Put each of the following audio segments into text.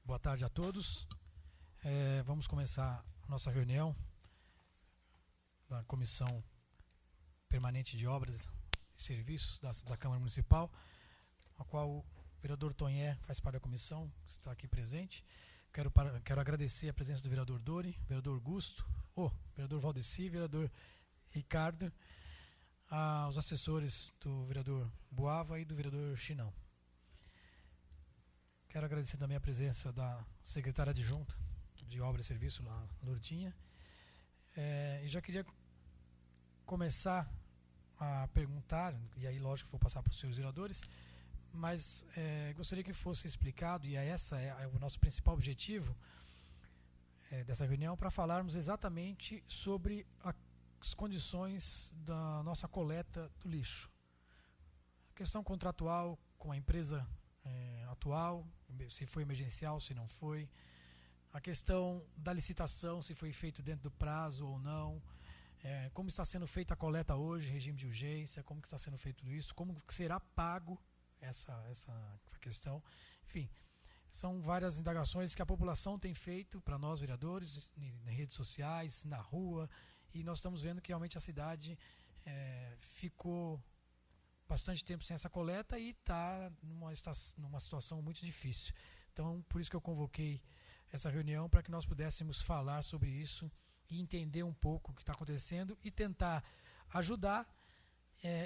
Boa tarde a todos. Vamos começar a nossa reunião da Comissão Permanente de Obras e Serviços da Câmara Municipal, a qual o vereador Tonhé faz parte da comissão, está aqui presente. Quero agradecer a presença do vereador Dori, vereador Gusto, vereador Valdeci, vereador Ricardo, aos assessores do vereador Boava e do vereador Chinão. Quero agradecer também a presença da secretária adjunta de Obra e Serviço, Lourdinha. E já queria começar a perguntar, e aí lógico vou passar para os senhores vereadores, mas gostaria que fosse explicado, e essa é o nosso principal objetivo dessa reunião, para falarmos exatamente sobre as condições da nossa coleta do lixo. A questão contratual com a empresa atual, se foi emergencial, se não foi. A questão da licitação, se foi feito dentro do prazo ou não. Como está sendo feita a coleta hoje, regime de urgência, como que está sendo feito tudo isso, como que será pago essa questão. Enfim, são várias indagações que a população tem feito para nós, vereadores, em redes sociais, na rua, e nós estamos vendo que realmente a cidade ficou bastante tempo sem essa coleta e está numa situação muito difícil. Então, por isso que eu convoquei essa reunião, para que nós pudéssemos falar sobre isso e entender um pouco o que está acontecendo e tentar ajudar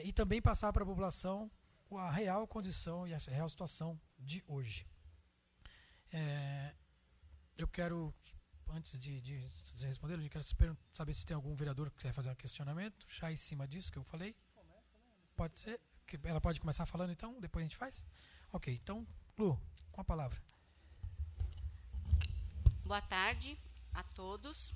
e também passar para a população a real condição e a real situação de hoje. Eu quero, antes de responder, eu quero saber se tem algum vereador que quer fazer um questionamento, já em cima disso que eu falei. Pode ser? Ela pode começar falando então, depois a gente faz? Ok, então, Lu, com a palavra. Boa tarde a todos.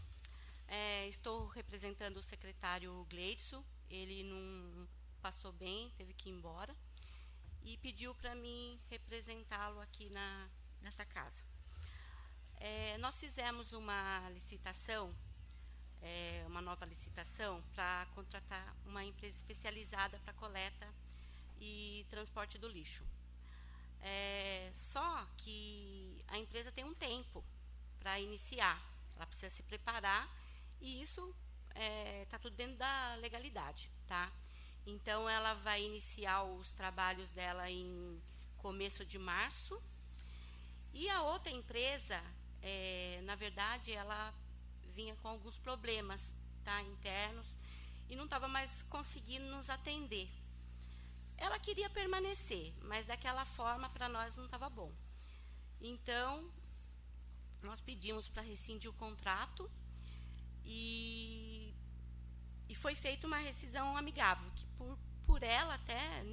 Estou representando o secretário Gleidson. Ele não passou bem, teve que ir embora. E pediu para mim representá-lo aqui nessa casa. Nós fizemos uma licitação, uma nova licitação, para contratar uma empresa especializada para coleta e transporte do lixo. Só que a empresa tem um tempo para iniciar, ela precisa se preparar, e isso está tudo dentro da legalidade, tá? Então, ela vai iniciar os trabalhos dela em começo de março, e a outra empresa, na verdade, ela vinha com alguns problemas, tá, internos, e não estava mais conseguindo nos atender. Ela queria permanecer, mas daquela forma para nós não estava bom. Então, nós pedimos para rescindir o contrato e foi feita uma rescisão amigável, que por ela até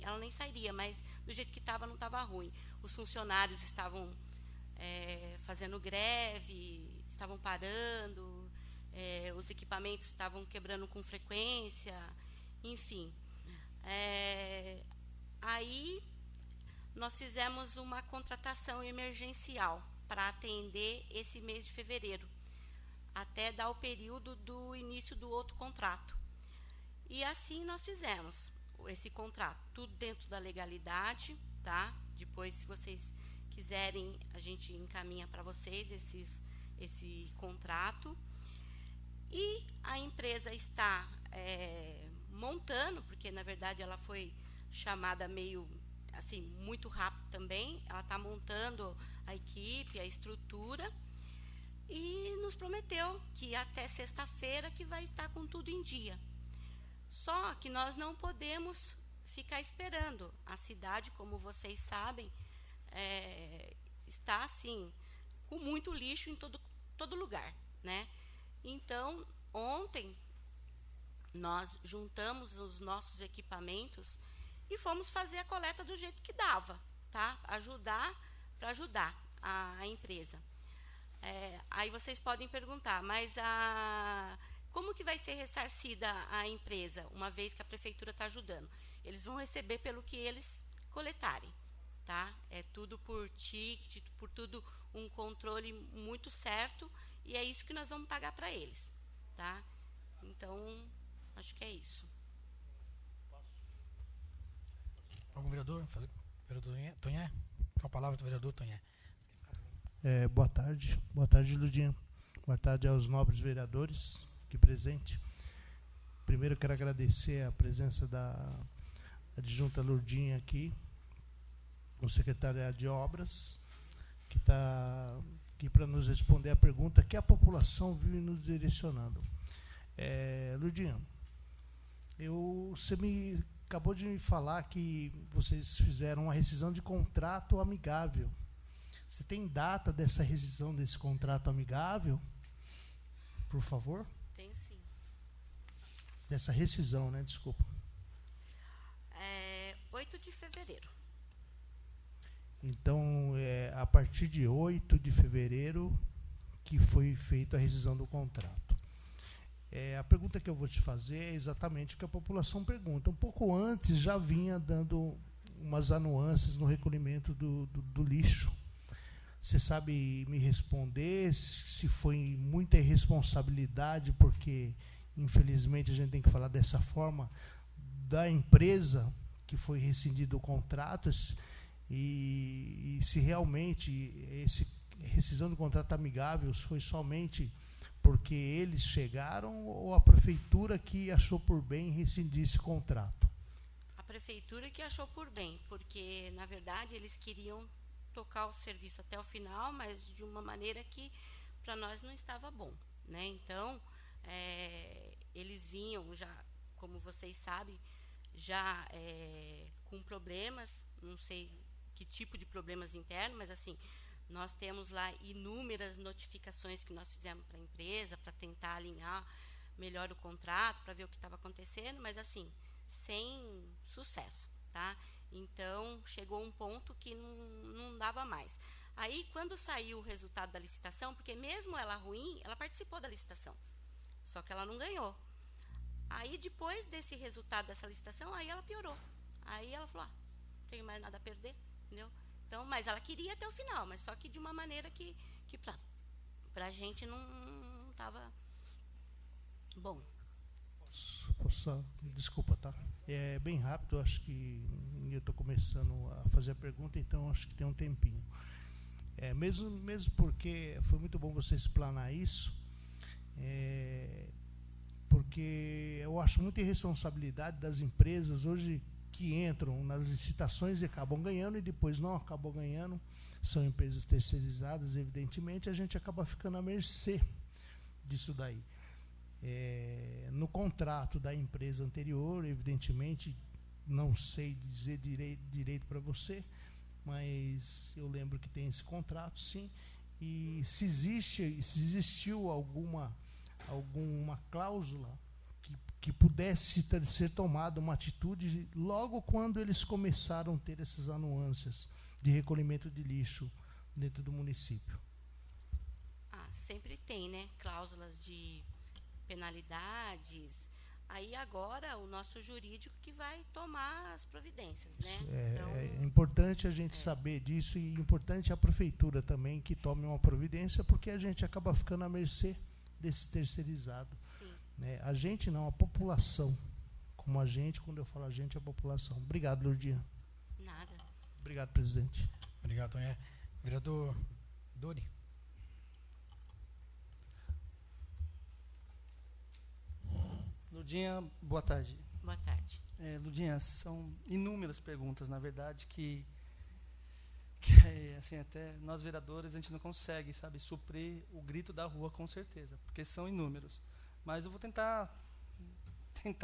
ela nem sairia, mas do jeito que estava não estava ruim. Os funcionários estavam fazendo greve, estavam parando, os equipamentos estavam quebrando com frequência, enfim. Aí nós fizemos uma contratação emergencial para atender esse mês de fevereiro, até dar o período do início do outro contrato. E assim nós fizemos esse contrato, tudo dentro da legalidade, tá? Depois, se vocês quiserem, a gente encaminha para vocês esse contrato. E a empresa está montando, porque na verdade ela foi chamada meio assim, muito rápido também. Ela está montando a equipe, a estrutura, e nos prometeu que até sexta-feira que vai estar com tudo em dia. Só que nós não podemos ficar esperando. A cidade, como vocês sabem, está assim, com muito lixo em todo lugar, né? Então, ontem, nós juntamos os nossos equipamentos e fomos fazer a coleta do jeito que dava, tá? Para ajudar a empresa. Aí vocês podem perguntar, mas como que vai ser ressarcida a empresa, uma vez que a prefeitura está ajudando? Eles vão receber pelo que eles coletarem, tá? É tudo por ticket, por tudo um controle muito certo, e é isso que nós vamos pagar para eles, tá? Então, acho que é isso. Algum vereador? Vereador Tonhé? Com a palavra do vereador Tonhé. Boa tarde. Boa tarde, Ludinha. Boa tarde aos nobres vereadores aqui presentes. Primeiro, eu quero agradecer a presença da adjunta Lourdinha aqui, o secretariado de obras, que está aqui para nos responder a pergunta que a população vive nos direcionando. Lourdinha, você acabou de me falar que vocês fizeram uma rescisão de contrato amigável. Você tem data dessa rescisão desse contrato amigável? Por favor? Tem sim. Dessa rescisão, né? Desculpa. 8 de fevereiro. Então, a partir de 8 de fevereiro que foi feita a rescisão do contrato. A pergunta que eu vou te fazer é exatamente o que a população pergunta. Um pouco antes já vinha dando umas anuâncias no recolhimento do lixo. Você sabe me responder se foi muita irresponsabilidade, porque, infelizmente, a gente tem que falar dessa forma, da empresa que foi rescindido o contrato, e se realmente esse rescisão do contrato amigável foi somente porque eles chegaram ou a prefeitura que achou por bem rescindir esse contrato? A prefeitura que achou por bem, porque, na verdade, eles queriam tocar o serviço até o final, mas de uma maneira que para nós não estava bom, né? Então, eles vinham já, como vocês sabem, já com problemas, não sei que tipo de problemas internos, mas assim, nós temos lá inúmeras notificações que nós fizemos para a empresa, para tentar alinhar melhor o contrato, para ver o que estava acontecendo, mas assim, sem sucesso, tá? Então, chegou um ponto que não dava mais. Aí, quando saiu o resultado da licitação, porque mesmo ela ruim, ela participou da licitação, só que ela não ganhou. Aí, depois desse resultado dessa licitação, aí ela piorou. Aí ela falou, não tenho mais nada a perder, entendeu? Então, mas ela queria até o final, mas só que de uma maneira que para a gente não estava bom. Desculpa, tá? É bem rápido, acho que eu estou começando a fazer a pergunta, então acho que tem um tempinho. Mesmo porque foi muito bom você explanar isso, porque eu acho muita irresponsabilidade das empresas hoje que entram nas licitações e acabam ganhando e depois não acabam ganhando. São empresas terceirizadas, evidentemente, a gente acaba ficando à mercê disso daí. No contrato da empresa anterior, evidentemente, não sei dizer direito para você, mas eu lembro que tem esse contrato, sim. E se existiu alguma cláusula que pudesse ser tomada uma atitude logo quando eles começaram a ter essas anuâncias de recolhimento de lixo dentro do município? Sempre tem, né? Cláusulas de penalidades. Aí agora o nosso jurídico que vai tomar as providências, né? Então, é importante a gente saber disso, e importante a prefeitura também que tome uma providência, porque a gente acaba ficando à mercê desse terceirizado. Sim. Né? A gente não, a população. Como a gente, quando eu falo a gente, é a população. Obrigado, Lourdinha. Nada. Obrigado, presidente. Obrigado, Tonhé. Vereador Dori. Lourdinha, boa tarde. Boa tarde. Lourdinha, são inúmeras perguntas, na verdade, que assim, até nós vereadores a gente não consegue, sabe, suprir o grito da rua, com certeza, porque são inúmeros. Mas eu vou tentar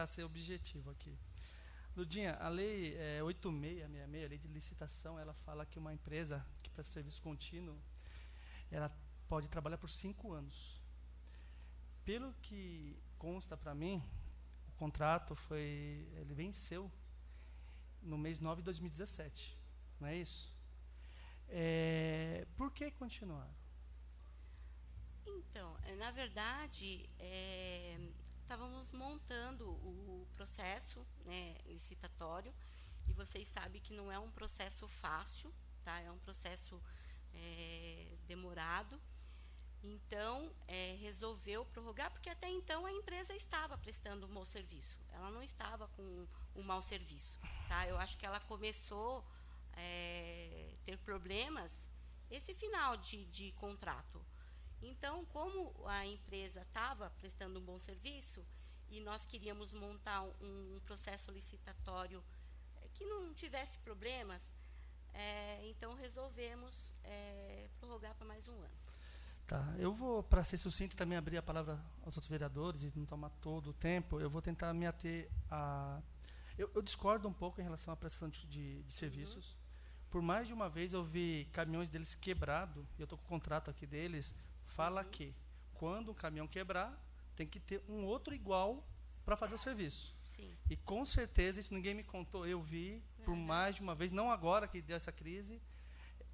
ser objetivo aqui. Lourdinha, a lei 8666, a lei de licitação, ela fala que uma empresa que presta serviço contínuo, ela pode trabalhar por 5 anos. Pelo que consta para mim, o contrato ele venceu no mês 9 de 2017, não é isso? Por que continuar? Então, na verdade, estávamos montando o processo, né, licitatório, e vocês sabem que não é um processo fácil, tá? É um processo demorado. Então, resolveu prorrogar, porque até então a empresa estava prestando um bom serviço. Ela não estava com um mau serviço, tá? Eu acho que ela começou a ter problemas esse final de contrato. Então, como a empresa estava prestando um bom serviço e nós queríamos montar um processo licitatório que não tivesse problemas, então resolvemos prorrogar para mais um ano. Tá, eu vou, para ser sucinto, também abrir a palavra aos outros vereadores e não tomar todo o tempo, eu vou tentar me ater a... Eu discordo um pouco em relação à prestação de serviços. Por mais de uma vez eu vi caminhões deles quebrado, e eu estou com o contrato aqui deles, fala que quando um caminhão quebrar, tem que ter um outro igual para fazer o serviço. Sim. E com certeza, isso ninguém me contou, eu vi por mais de uma vez, não agora que deu essa crise,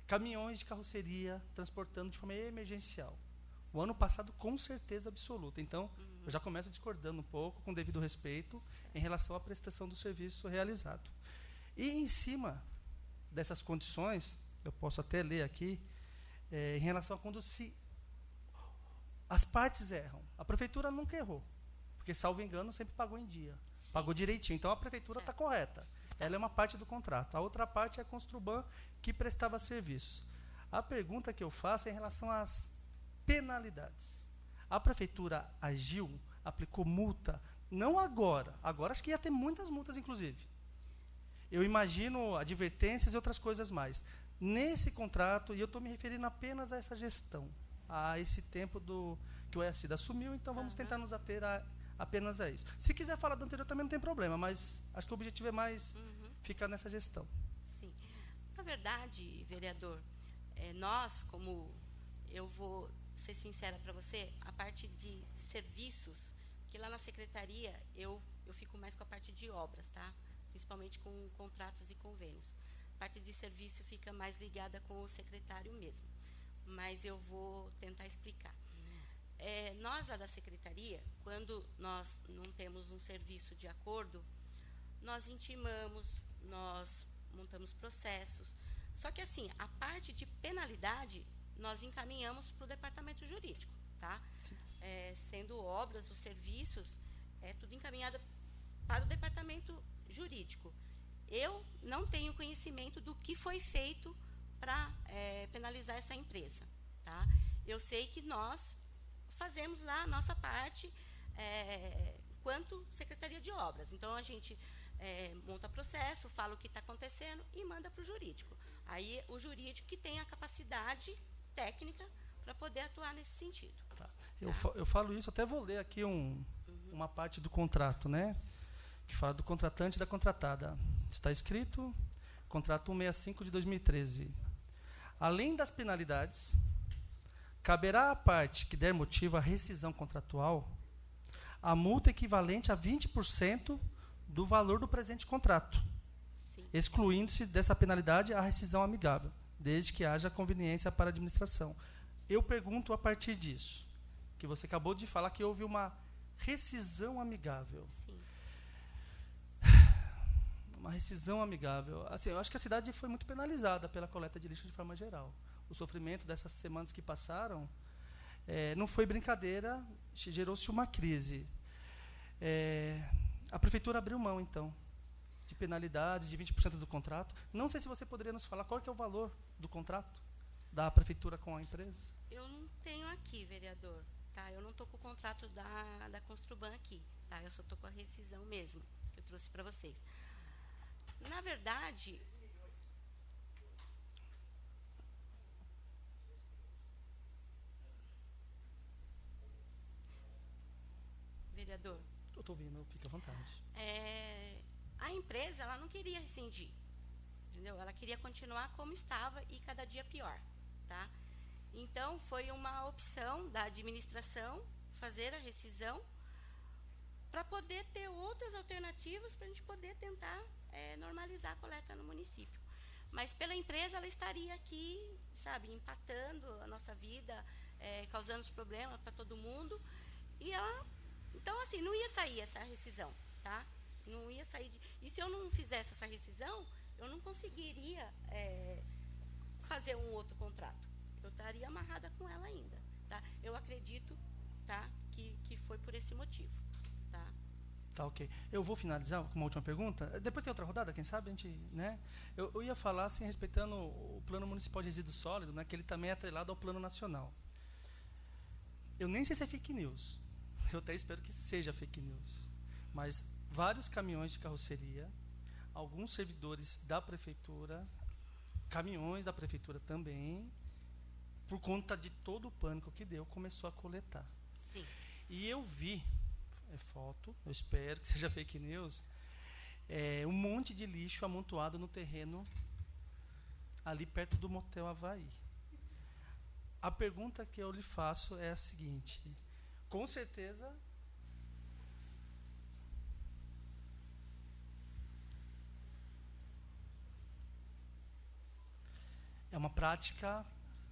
caminhões de carroceria transportando de forma emergencial. O ano passado, com certeza absoluta. Então, eu já começo discordando um pouco, com devido respeito, em relação à prestação do serviço realizado. E em cima dessas condições, eu posso até ler aqui, em relação a quando as partes erram. A prefeitura nunca errou, porque, salvo engano, sempre pagou em dia. Sim. Pagou direitinho. Então, a prefeitura está correta. Ela é uma parte do contrato. A outra parte é a Construban, que prestava serviços. A pergunta que eu faço é em relação às penalidades. A prefeitura agiu, aplicou multa, não agora. Agora acho que ia ter muitas multas, inclusive. Eu imagino advertências e outras coisas mais. Nesse contrato, e eu estou me referindo apenas a essa gestão, a esse tempo que o EACID assumiu, então vamos tentar nos ater apenas a isso. Se quiser falar do anterior também não tem problema, mas acho que o objetivo é mais ficar nessa gestão. Sim. Na verdade, vereador, nós, como eu vou ser sincera para você, a parte de serviços, que lá na secretaria eu fico mais com a parte de obras, tá? Principalmente com contratos e convênios. A parte de serviço fica mais ligada com o secretário mesmo. Mas eu vou tentar explicar. Nós lá da secretaria, quando nós não temos um serviço de acordo, nós intimamos, nós montamos processos. Só que assim, a parte de penalidade, nós encaminhamos para o departamento jurídico, tá? Sendo obras, os serviços, tudo encaminhado para o departamento jurídico. Eu não tenho conhecimento do que foi feito para penalizar essa empresa, tá? Eu sei que nós fazemos lá a nossa parte quanto Secretaria de Obras. Então, a gente monta processo, fala o que está acontecendo e manda para o jurídico. Aí, o jurídico que tem a capacidade técnica para poder atuar nesse sentido. Tá. Eu falo isso, até vou ler aqui uma parte do contrato, né? Que fala do contratante e da contratada. Está escrito, contrato 165 de 2013. Além das penalidades, caberá à parte que der motivo à rescisão contratual a multa equivalente a 20% do valor do presente contrato, excluindo-se dessa penalidade a rescisão amigável, desde que haja conveniência para a administração. Eu pergunto a partir disso, que você acabou de falar que houve uma rescisão amigável. Sim. Uma rescisão amigável. Assim, eu acho que a cidade foi muito penalizada pela coleta de lixo de forma geral. O sofrimento dessas semanas que passaram não foi brincadeira, gerou-se uma crise. A prefeitura abriu mão, então, de penalidades de 20% do contrato. Não sei se você poderia nos falar qual que é o valor do contrato da prefeitura com a empresa. Eu não tenho aqui, vereador. Tá? Eu não estou com o contrato da Construban aqui. Tá? Eu só estou com a rescisão mesmo, que eu trouxe para vocês. Na verdade... Vereador. Eu estou ouvindo, fica à vontade. A empresa, ela não queria rescindir, entendeu? Ela queria continuar como estava e cada dia pior, tá? Então, foi uma opção da administração fazer a rescisão para poder ter outras alternativas para a gente poder tentar normalizar a coleta no município. Mas pela empresa, ela estaria aqui, sabe, empatando a nossa vida, causando os problemas para todo mundo. E ela... Então, assim, não ia sair essa rescisão, tá? Não ia sair E se eu não fizesse essa rescisão, eu não conseguiria fazer um outro contrato. Eu estaria amarrada com ela ainda, tá? Eu acredito, tá, que foi por esse motivo, tá? Tá, ok. Eu vou finalizar com uma última pergunta. Depois tem outra rodada, quem sabe a gente, né? Eu ia falar assim, respeitando o Plano Municipal de Resíduos Sólidos, né, que ele também é atrelado ao Plano Nacional. Eu nem sei se é fake news. Eu até espero que seja fake news. Mas vários caminhões de carroceria, alguns servidores da prefeitura, caminhões da prefeitura também, por conta de todo o pânico que deu, começou a coletar. Sim. E eu vi, foto, eu espero que seja fake news, um monte de lixo amontoado no terreno ali perto do Motel Havaí. A pergunta que eu lhe faço é a seguinte: com certeza é uma prática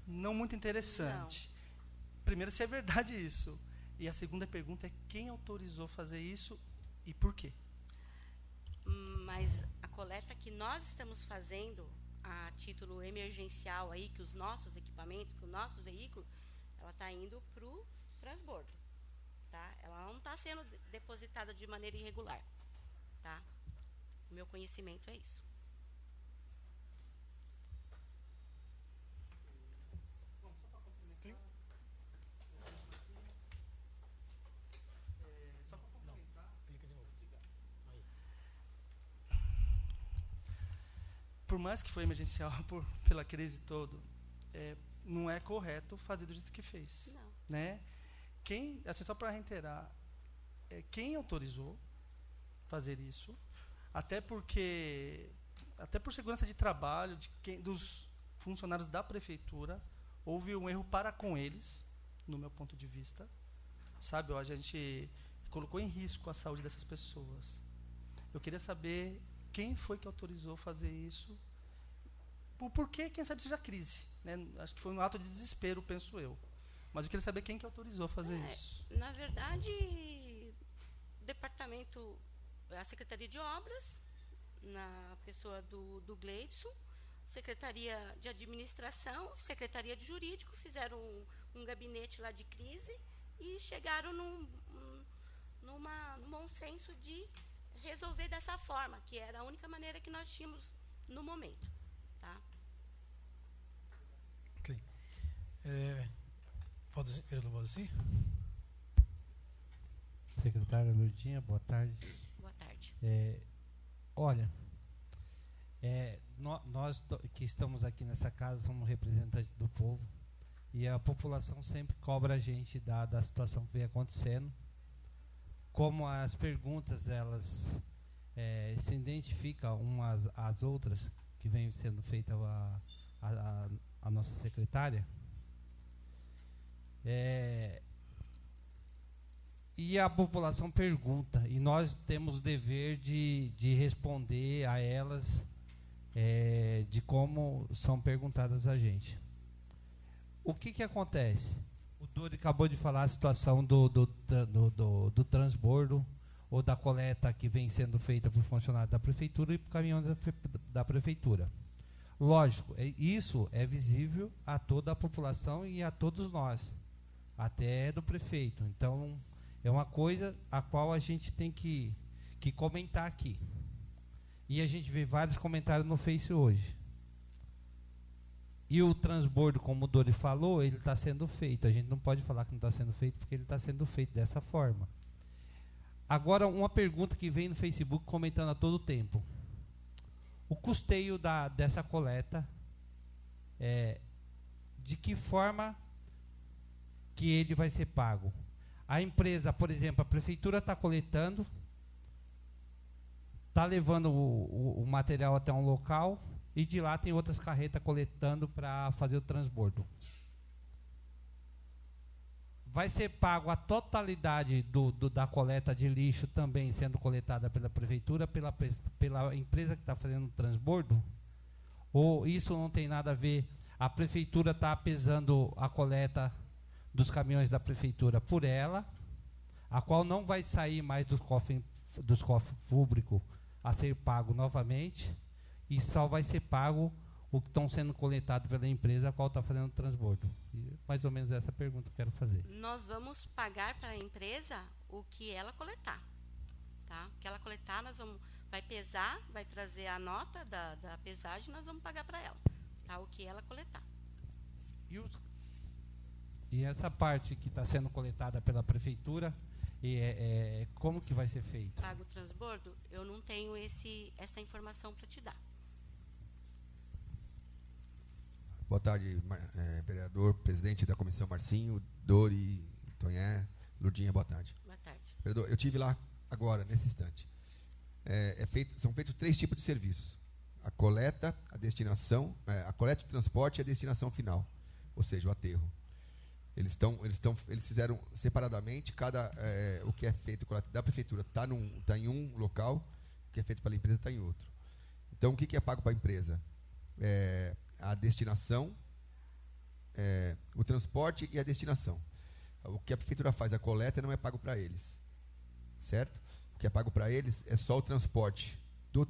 não muito interessante. Não. Primeiro, se é verdade isso. E a segunda pergunta é: quem autorizou fazer isso e por quê? Mas a coleta que nós estamos fazendo a título emergencial aí, que os nossos equipamentos, que o nosso veículo, ela está indo para o transbordo, tá? Ela não está sendo depositada de maneira irregular, tá? O meu conhecimento é isso. Por mais que foi emergencial pela crise toda, não é correto fazer do jeito que fez. Não. Né? Assim, só para reiterar, quem autorizou fazer isso, até por segurança de trabalho dos funcionários da prefeitura, houve um erro para com eles, no meu ponto de vista. Sabe, a gente colocou em risco a saúde dessas pessoas. Eu queria saber quem foi que autorizou fazer isso, por que, quem sabe, seja crise. Né? Acho que foi um ato de desespero, penso eu. Mas eu queria saber quem que autorizou fazer isso. Na verdade, o departamento, a Secretaria de Obras, na pessoa do Gleidson, Secretaria de Administração, Secretaria de Jurídico, fizeram um gabinete lá de crise e chegaram num bom senso de resolver dessa forma, que era a única maneira que nós tínhamos no momento. Tá? Ok. Vereador Valdeci? Secretária Lourdinha, boa tarde. Boa tarde. Olha, nós que estamos aqui nessa casa somos representantes do povo e a população sempre cobra a gente da situação que vem acontecendo. Como as perguntas elas se identificam umas às outras, que vem sendo feita a nossa secretária, e a população pergunta, e nós temos o dever de responder a elas de como são perguntadas a gente. O que acontece? O Dori acabou de falar a situação do transbordo ou da coleta que vem sendo feita por funcionário da prefeitura e por caminhões da prefeitura. Lógico, isso é visível a toda a população e a todos nós, até do prefeito. Então, é uma coisa a qual a gente tem que comentar aqui. E a gente vê vários comentários no Face hoje. E o transbordo, como o Dori falou, ele está sendo feito. A gente não pode falar que não está sendo feito, porque ele está sendo feito dessa forma. Agora, uma pergunta que vem no Facebook comentando a todo tempo. O custeio dessa coleta, de que forma que ele vai ser pago? A empresa, por exemplo, a prefeitura está coletando, está levando o material até um local, e de lá tem outras carretas coletando para fazer o transbordo. Vai ser pago a totalidade da coleta de lixo também sendo coletada pela prefeitura, pela empresa que está fazendo o transbordo? Ou isso não tem nada a ver? A prefeitura está pesando a coleta dos caminhões da prefeitura por ela, a qual não vai sair mais dos cofres públicos a ser pago novamente, e só vai ser pago o que estão sendo coletado pela empresa a qual está fazendo o transbordo. E mais ou menos essa pergunta que eu quero fazer. Nós vamos pagar para a empresa o que ela coletar. tá? O que ela coletar, vai pesar, vai trazer a nota da pesagem, nós vamos pagar para ela, tá? O que ela coletar. E essa parte que está sendo coletada pela prefeitura, como que vai ser feito? Pago o transbordo? Eu não tenho essa informação para te dar. Boa tarde, vereador, presidente da comissão Marcinho, Dori, Tonhé, Lourdinha, boa tarde. Boa tarde. Vereador, eu estive lá agora, nesse instante. São feitos 3 tipos de serviços: a coleta, a destinação, a coleta, o transporte e a destinação final, ou seja, o aterro. Eles fizeram separadamente, o que é feito da prefeitura está em um local, o que é feito pela empresa está em outro. Então, o que é pago para a empresa? A destinação, o transporte e a destinação. O que a prefeitura faz, a coleta, não é pago para eles, certo? O que é pago para eles é só o transporte do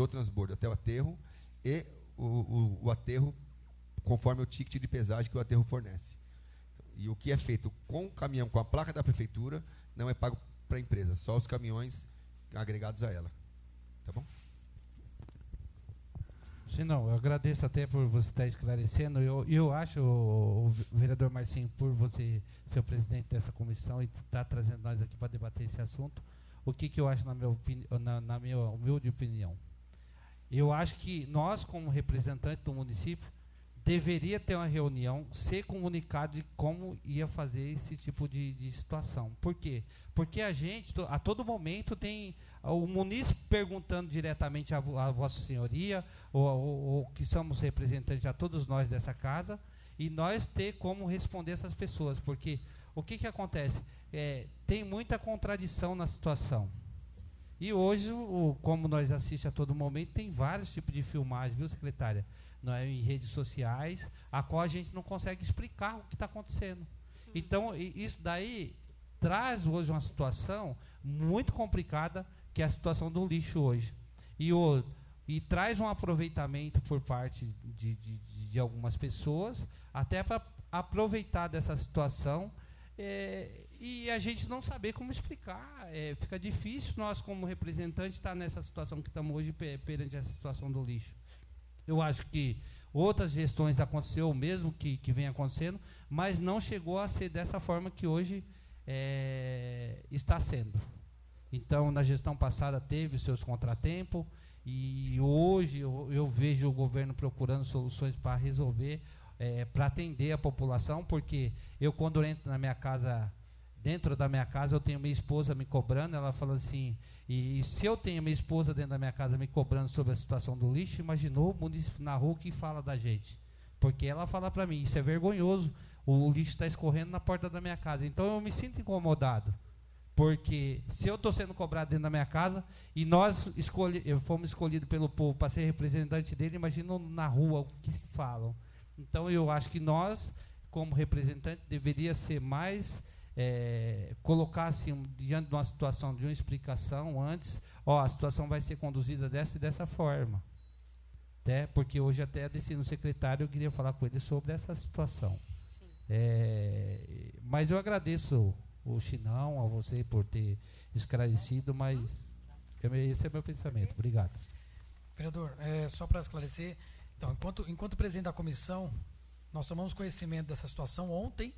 transbordo até o aterro e o aterro conforme o ticket de pesagem que o aterro fornece. E o que é feito com o caminhão, com a placa da prefeitura, não é pago para a empresa, só os caminhões agregados a ela. Tá bom? Não, eu agradeço até por você estar esclarecendo. Eu acho, o vereador Marcinho, por você ser o presidente dessa comissão e estar trazendo nós aqui para debater esse assunto, o que eu acho, na minha humilde opinião? Eu acho que nós, como representantes do município, deveria ter uma reunião, ser comunicado de como ia fazer esse tipo de situação. Por quê? Porque a gente, a todo momento, tem o munícipe perguntando diretamente a Vossa Senhoria, ou que somos representantes a todos nós dessa casa, e nós ter como responder essas pessoas. Porque o que acontece? Tem muita contradição na situação. E hoje, como nós assistimos a todo momento, tem vários tipos de filmagem, viu, secretária? Em redes sociais, a qual a gente não consegue explicar o que está acontecendo. Então, isso daí traz hoje uma situação muito complicada, que é a situação do lixo hoje. E traz um aproveitamento por parte de algumas pessoas, até para aproveitar dessa situação, e a gente não saber como explicar. Fica difícil nós, como representantes, estar nessa situação que estamos hoje perante essa situação do lixo. Eu acho que outras gestões aconteceu o mesmo que vem acontecendo, mas não chegou a ser dessa forma que hoje está sendo. Então, na gestão passada teve seus contratempos, e hoje eu vejo o governo procurando soluções para resolver, para atender a população, porque eu, quando entro na minha casa, dentro da minha casa, eu tenho minha esposa me cobrando. Ela fala assim, e se eu tenho minha esposa dentro da minha casa me cobrando sobre a situação do lixo, imaginou o município na rua que fala da gente? Porque ela fala para mim, isso é vergonhoso, o lixo está escorrendo na porta da minha casa. Então eu me sinto incomodado, porque se eu estou sendo cobrado dentro da minha casa, e nós fomos escolhidos pelo povo para ser representante dele, imagina na rua o que falam. Então eu acho que nós, como representantes, deveria ser mais... colocar assim, diante de uma situação, de uma explicação antes, a situação vai ser conduzida dessa e dessa forma. Porque hoje até no secretário eu queria falar com ele sobre essa situação. Mas eu agradeço o Chinão, a você por ter esclarecido, mas esse é meu pensamento. Obrigado. Vereador, só para esclarecer, então, enquanto presidente da comissão, nós tomamos conhecimento dessa situação ontem.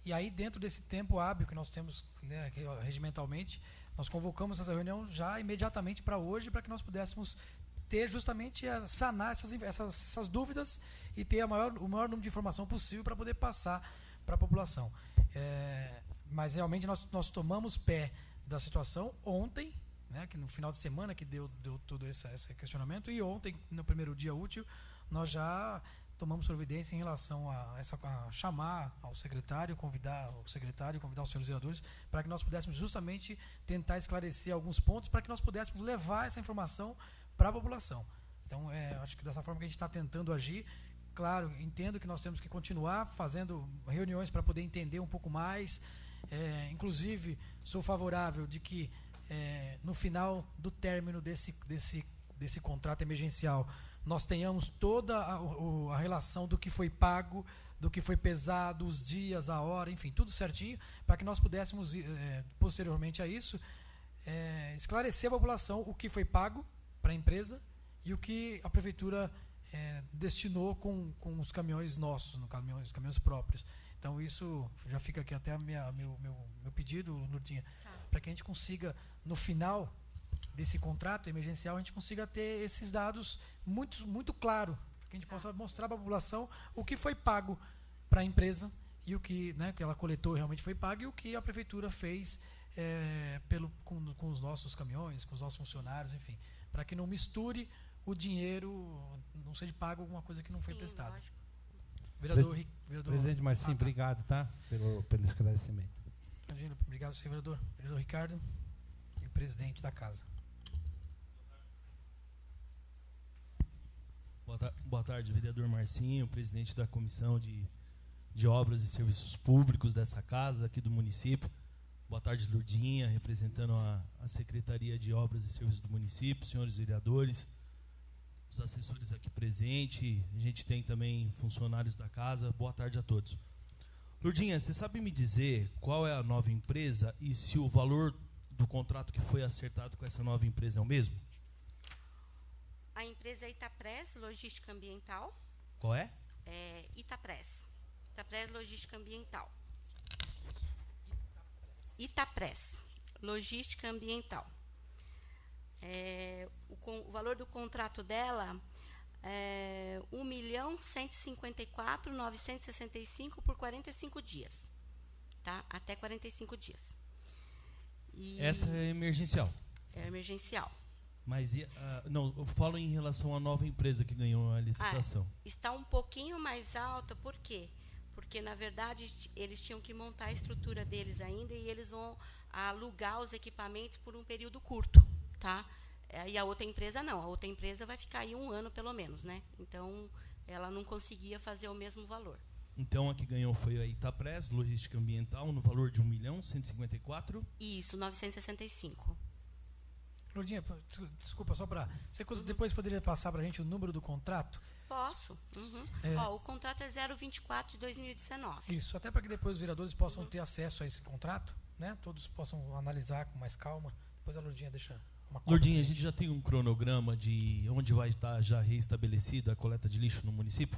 E aí, dentro desse tempo hábil que nós temos, né, regimentalmente, nós convocamos essa reunião já imediatamente para hoje, para que nós pudéssemos ter justamente sanar essas dúvidas e ter o maior número de informação possível para poder passar para a população. Mas realmente nós tomamos pé da situação ontem, né, que no final de semana que deu todo esse questionamento, e ontem, no primeiro dia útil, nós já tomamos providência em relação a chamar ao secretário, convidar os senhores vereadores, para que nós pudéssemos justamente tentar esclarecer alguns pontos, para que nós pudéssemos levar essa informação para a população. Então, acho que dessa forma que a gente está tentando agir. Claro, entendo que nós temos que continuar fazendo reuniões para poder entender um pouco mais. Inclusive, sou favorável de que no final do término desse contrato emergencial, nós tenhamos toda a relação do que foi pago, do que foi pesado, os dias, a hora, enfim, tudo certinho, para que nós pudéssemos, posteriormente a isso, esclarecer a população o que foi pago para a empresa e o que a prefeitura destinou com os caminhões nossos, os caminhões próprios. Então isso já fica aqui até meu pedido, Lourdinha, para que a gente consiga, no final desse contrato emergencial, a gente consiga ter esses dados muito claro, para que a gente possa mostrar para a população o que foi pago para a empresa e o que, né, que ela coletou realmente foi pago e o que a prefeitura fez com os nossos caminhões, com os nossos funcionários, enfim, para que não misture o dinheiro, não seja pago alguma coisa que não foi prestada. Lógico. Vereador Presidente Marcinho, obrigado, tá? Pelo esclarecimento. Imagina, obrigado, senhor vereador. Vereador Ricardo e o presidente da casa. Boa tarde, vereador Marcinho, presidente da Comissão de Obras e Serviços Públicos dessa casa, aqui do município. Boa tarde, Lourdinha, representando a Secretaria de Obras e Serviços do município, senhores vereadores, os assessores aqui presentes, a gente tem também funcionários da casa. Boa tarde a todos. Lourdinha, você sabe me dizer qual é a nova empresa e se o valor do contrato que foi acertado com essa nova empresa é o mesmo? A empresa é Itapres Logística Ambiental. Qual é? Itapres Logística Ambiental. Itapres Logística Ambiental. O valor do contrato dela é 1.154.965 por 45 dias. Tá? Até 45 dias. E essa é emergencial? É emergencial. Mas, não, eu falo em relação à nova empresa que ganhou a licitação. Está um pouquinho mais alta, por quê? Porque, na verdade, eles tinham que montar a estrutura deles ainda e eles vão alugar os equipamentos por um período curto, tá? E a outra empresa não, a outra empresa vai ficar aí 1 ano pelo menos, né? Então, ela não conseguia fazer o mesmo valor. Então, a que ganhou foi a Itapres Logística Ambiental, no valor de 1.154.000. Isso, 965. Lourdinha, desculpa, só para... Você depois poderia passar para a gente o número do contrato? Posso. O contrato é 024 de 2019. Isso, até para que depois os vereadores possam ter acesso a esse contrato, né? Todos possam analisar com mais calma. Depois a Lourdinha deixa uma cópia. Lourdinha, a gente já tem um cronograma de onde vai estar já reestabelecida a coleta de lixo no município?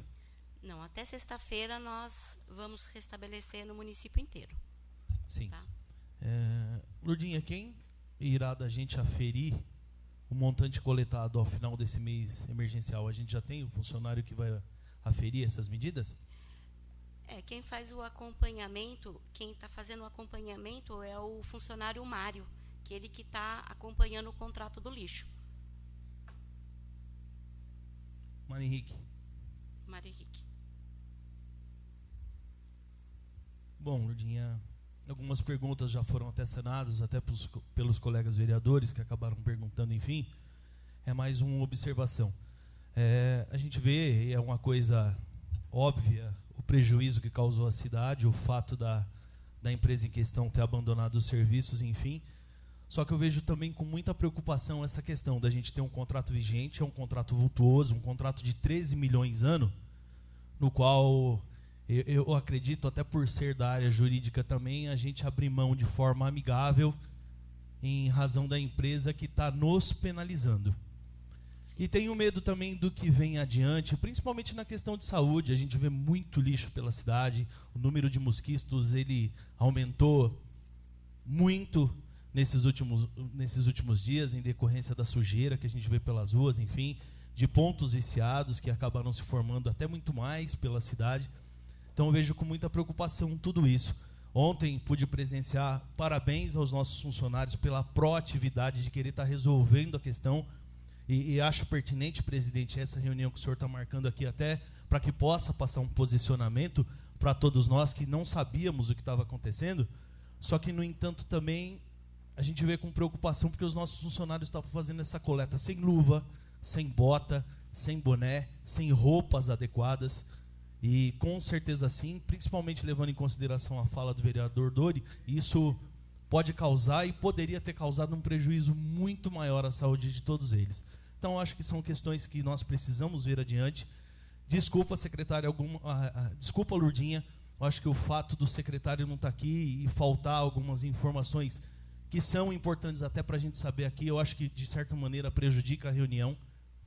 Não, até sexta-feira nós vamos restabelecer no município inteiro. Sim. Tá? Lourdinha, quem irá da gente aferir o montante coletado ao final desse mês emergencial? A gente já tem um funcionário que vai aferir essas medidas? Quem faz o acompanhamento, quem está fazendo o acompanhamento é o funcionário Mário, que ele que está acompanhando o contrato do lixo. Mário Henrique. Mário Henrique. Bom, Lourdinha, algumas perguntas já foram até sanadas, até pelos colegas vereadores que acabaram perguntando, enfim. É mais uma observação. A gente vê, é uma coisa óbvia, o prejuízo que causou à cidade, o fato da empresa em questão ter abandonado os serviços, enfim. Só que eu vejo também com muita preocupação essa questão da gente ter um contrato vigente, é um contrato vultuoso, um contrato de 13 milhões ano, no qual eu acredito, até por ser da área jurídica também, a gente abrir mão de forma amigável em razão da empresa que está nos penalizando. E tenho medo também do que vem adiante, principalmente na questão de saúde. A gente vê muito lixo pela cidade, o número de mosquitos ele aumentou muito nesses últimos dias, em decorrência da sujeira que a gente vê pelas ruas, enfim, de pontos viciados que acabaram se formando até muito mais pela cidade. Então eu vejo com muita preocupação tudo isso. Ontem pude presenciar, parabéns aos nossos funcionários pela proatividade de querer estar resolvendo a questão. E acho pertinente, presidente, essa reunião que o senhor está marcando aqui até para que possa passar um posicionamento para todos nós que não sabíamos o que estava acontecendo. Só que, no entanto, também a gente vê com preocupação porque os nossos funcionários estavam fazendo essa coleta sem luva, sem bota, sem boné, sem roupas adequadas. E com certeza sim, principalmente levando em consideração a fala do vereador Dori, isso pode causar e poderia ter causado um prejuízo muito maior à saúde de todos eles. Então, acho que são questões que nós precisamos ver adiante. Desculpa, secretário, desculpa, Lourdinha, eu acho que o fato do secretário não estar aqui e faltar algumas informações que são importantes até para a gente saber aqui. Eu acho que, de certa maneira, prejudica a reunião.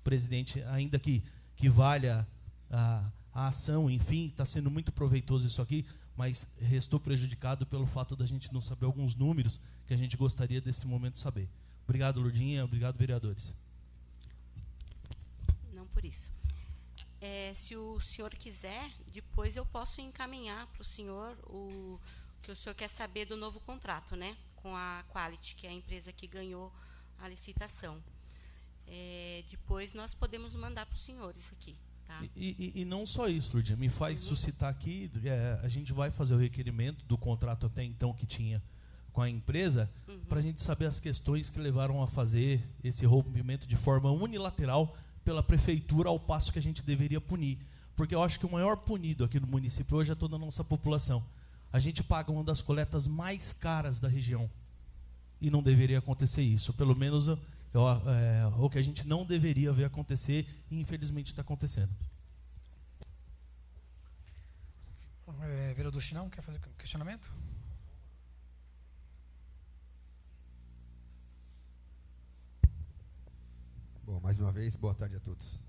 Presidente, ainda que valha a ação, enfim, está sendo muito proveitoso isso aqui, mas restou prejudicado pelo fato da gente não saber alguns números que a gente gostaria desse momento saber. Obrigado, Lourdinha. Obrigado, vereadores. Não por isso. Se o senhor quiser, depois eu posso encaminhar para o senhor o que o senhor quer saber do novo contrato, né? Com a Quality, que é a empresa que ganhou a licitação. Depois nós podemos mandar para os senhores aqui. Tá? E não só isso, Lourdinha, me faz suscitar aqui, a gente vai fazer o requerimento do contrato até então que tinha com a empresa, para a gente saber as questões que levaram a fazer esse rompimento de forma unilateral pela prefeitura, ao passo que a gente deveria punir. Porque eu acho que o maior punido aqui no município hoje é toda a nossa população. A gente paga uma das coletas mais caras da região. E não deveria acontecer isso. Pelo menos o que a gente não deveria ver acontecer, e infelizmente está acontecendo. Vereador Chinão, quer fazer questionamento? Bom, mais uma vez, boa tarde a todos.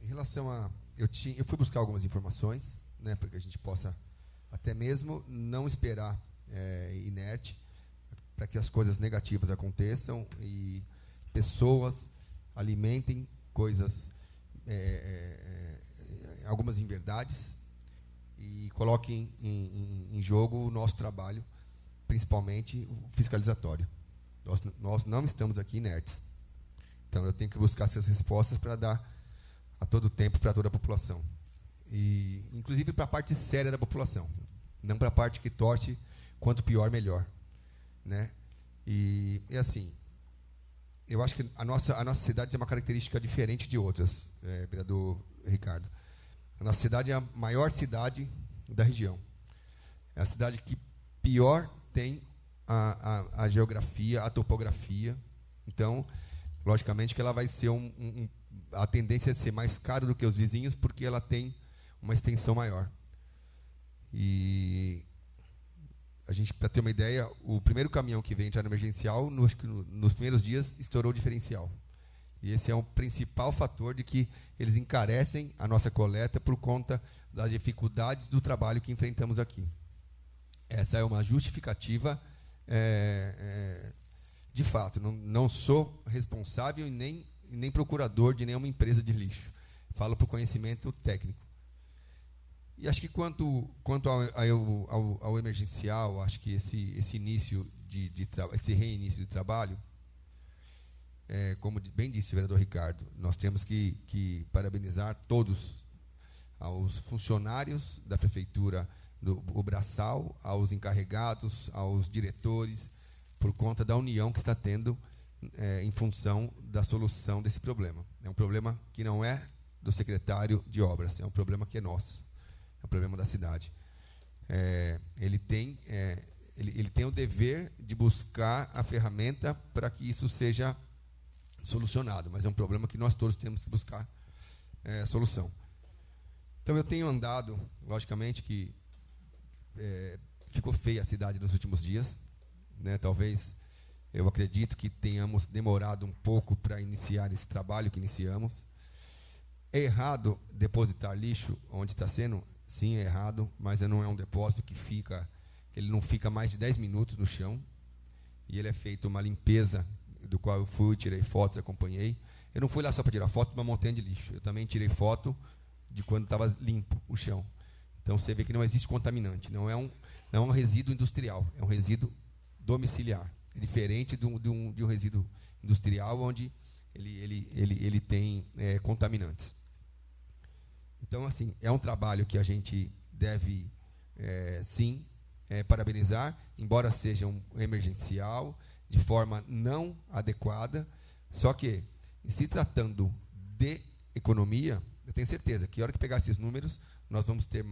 Em relação a... Eu fui buscar algumas informações, né, para que a gente possa até mesmo não esperar inerte, para que as coisas negativas aconteçam e pessoas alimentem coisas, algumas inverdades, e coloquem em jogo o nosso trabalho, principalmente o fiscalizatório. Nós não estamos aqui inertes. Então, eu tenho que buscar essas respostas para dar a todo tempo para toda a população. E, inclusive, para a parte séria da população. Não para a parte que torce, quanto pior, melhor. Né? E assim, eu acho que a nossa cidade tem uma característica diferente de outras, vereador Ricardo. A nossa cidade é a maior cidade da região. É a cidade que pior tem a geografia, a topografia. Então, logicamente que ela vai ser a tendência é de ser mais cara do que os vizinhos, porque ela tem uma extensão maior. E a gente, para ter uma ideia, o primeiro caminhão que veio entrar no emergencial, nos primeiros dias, estourou o diferencial. E esse é o principal fator de que eles encarecem a nossa coleta por conta das dificuldades do trabalho que enfrentamos aqui. Essa é uma justificativa de fato. Não sou responsável e nem procurador de nenhuma empresa de lixo. Falo por conhecimento técnico. E acho que quanto ao emergencial, acho que esse reinício de trabalho, como bem disse o vereador Ricardo, nós temos que parabenizar todos aos funcionários da prefeitura do Braçal, aos encarregados, aos diretores, por conta da união que está tendo em função da solução desse problema. É um problema que não é do secretário de obras, é um problema que é nosso. É o problema da cidade. Ele tem o dever de buscar a ferramenta para que isso seja solucionado, mas é um problema que nós todos temos que buscar solução. Então, eu tenho andado, logicamente que ficou feia a cidade nos últimos dias, né? Talvez, eu acredito que tenhamos demorado um pouco para iniciar esse trabalho que iniciamos. É errado depositar lixo onde está sendo? Sim, é errado, mas não é um depósito ele não fica mais de 10 minutos no chão, e ele é feito uma limpeza, do qual eu fui, tirei fotos, acompanhei. Eu não fui lá só para tirar foto de uma montanha de lixo, eu também tirei foto de quando estava limpo o chão. Então, você vê que não existe contaminante, não é um resíduo industrial, é um resíduo domiciliar. É diferente de um resíduo industrial, onde ele tem contaminantes. Então, assim, é um trabalho que a gente deve, sim, parabenizar, embora seja um emergencial, de forma não adequada. Só que, se tratando de economia, eu tenho certeza que, a hora que pegar esses números, nós vamos ter,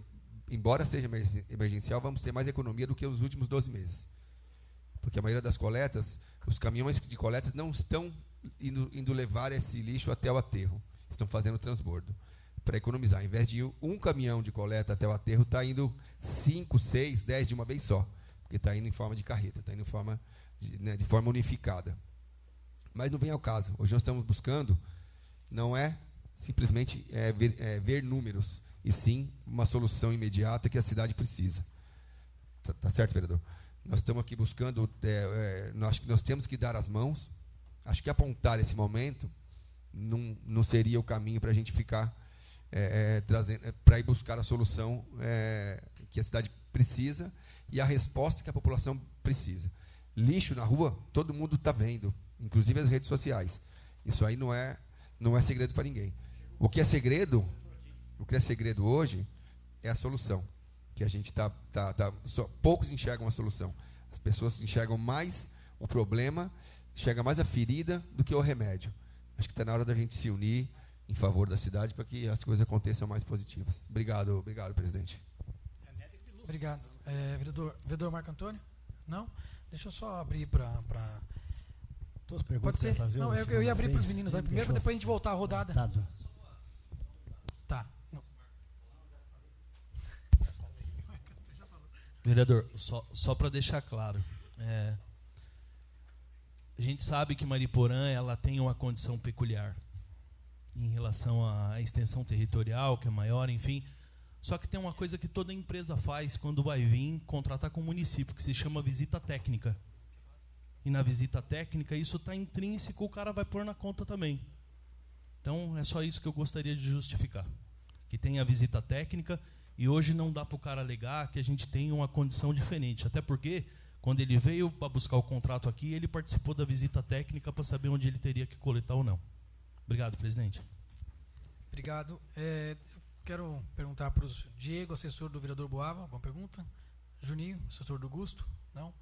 embora seja emergencial, vamos ter mais economia do que os últimos 12 meses. Porque a maioria das coletas, os caminhões de coletas não estão indo levar esse lixo até o aterro, estão fazendo transbordo, para economizar. Em vez de um caminhão de coleta até o aterro, está indo 5, 6, 10 de uma vez só, porque está indo em forma de carreta, está indo em forma de forma unificada. Mas não vem ao caso. Hoje nós estamos buscando, não é simplesmente ver números, e sim uma solução imediata que a cidade precisa. Tá certo, vereador? Nós estamos aqui buscando, acho que nós temos que dar as mãos. Acho que apontar esse momento não seria o caminho para a gente ficar trazendo, para ir buscar a solução que a cidade precisa e a resposta que a população precisa. Lixo na rua, todo mundo está vendo, inclusive as redes sociais. Isso aí não é segredo para ninguém. O que é segredo hoje é a solução, que a gente poucos enxergam a solução. As pessoas enxergam mais o problema, enxergam mais a ferida do que o remédio. Acho que está na hora da gente se unir em favor da cidade para que as coisas aconteçam mais positivas. Obrigado, presidente. Obrigado. Vereador Marco Antônio? Não? Deixa eu só abrir para... Pode ser? Não, eu ia abrir para os meninos aí primeiro, para depois a gente voltar a rodada. Tá. Vereador, só para deixar claro, a gente sabe que Mariporã ela tem uma condição peculiar em relação à extensão territorial, que é maior, enfim. Só que tem uma coisa que toda empresa faz quando vai vir contratar com o município, que se chama visita técnica. E na visita técnica, isso está intrínseco, o cara vai pôr na conta também. Então, é só isso que eu gostaria de justificar. Que tem a visita técnica, e hoje não dá para o cara alegar que a gente tem uma condição diferente. Até porque, quando ele veio para buscar o contrato aqui, ele participou da visita técnica para saber onde ele teria que coletar ou não. Obrigado, presidente. Obrigado. Quero perguntar para os Diego, assessor do vereador Boava, alguma pergunta? Juninho, assessor do Gusto? Não?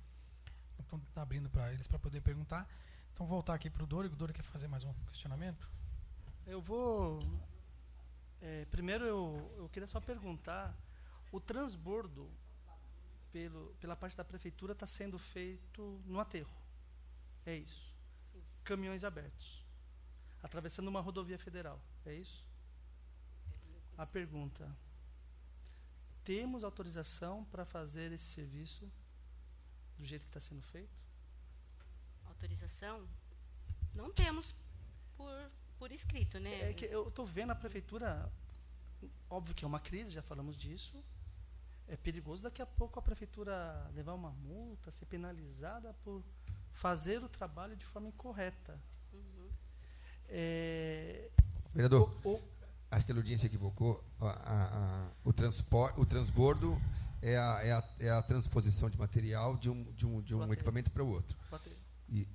Então, está abrindo para eles para poder perguntar. Então, voltar aqui para o Dório. O Dório quer fazer mais um questionamento? Eu vou... primeiro, eu queria só perguntar, o transbordo pela parte da prefeitura está sendo feito no aterro. É isso? Sim. Caminhões abertos. Atravessando uma rodovia federal. É isso? A pergunta: temos autorização para fazer esse serviço do jeito que está sendo feito? Autorização? Não temos por escrito, né? É que eu estou vendo a prefeitura, óbvio que é uma crise, já falamos disso. É perigoso daqui a pouco a prefeitura levar uma multa, ser penalizada por fazer o trabalho de forma incorreta. Uhum. Vereador, acho que a Lourdinha se equivocou. O transbordo é a transposição de material de um equipamento para o outro.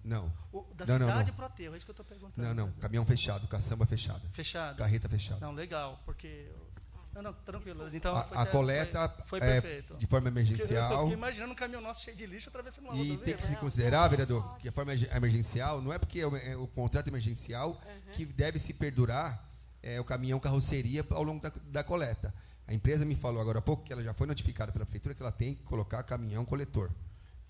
Não. Da cidade para o aterro, é isso que eu estou perguntando. Não. Caminhão fechado, caçamba fechada. Fechado. Carreta fechada. Não, legal, porque... Não, tranquilo. Então, a coleta foi perfeito. De forma emergencial. Eu fiquei imaginando um caminhão nosso cheio de lixo atravessando uma rodovia. E tem que se considerar, vereador, que a forma emergencial não é porque é o contrato emergencial que deve se perdurar o caminhão carroceria ao longo da coleta. A empresa me falou agora há pouco que ela já foi notificada pela prefeitura que ela tem que colocar caminhão coletor.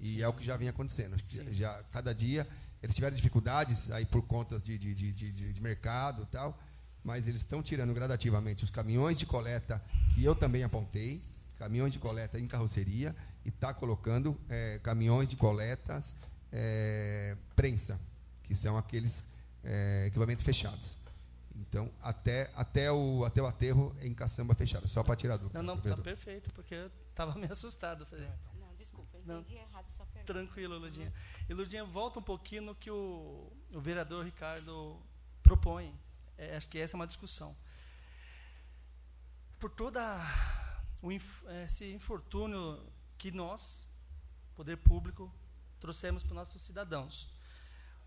E é o que já vem acontecendo. Já, cada dia eles tiveram dificuldades aí por contas de mercado e tal, mas eles estão tirando gradativamente os caminhões de coleta, que eu também apontei, caminhões de coleta em carroceria, e está colocando caminhões de coletas prensa, que são aqueles equipamentos fechados. Então, até o aterro em caçamba fechada, só para tirar dúvida. Não, está perfeito, porque eu estava meio assustado. Falei, Não, desculpa, eu entendi errado sua pergunta. Tranquilo, Lurdinha. E, Lurdinha, volta um pouquinho no que o vereador Ricardo propõe. Acho que essa é uma discussão. Por todo esse infortúnio que nós, poder público, trouxemos para os nossos cidadãos.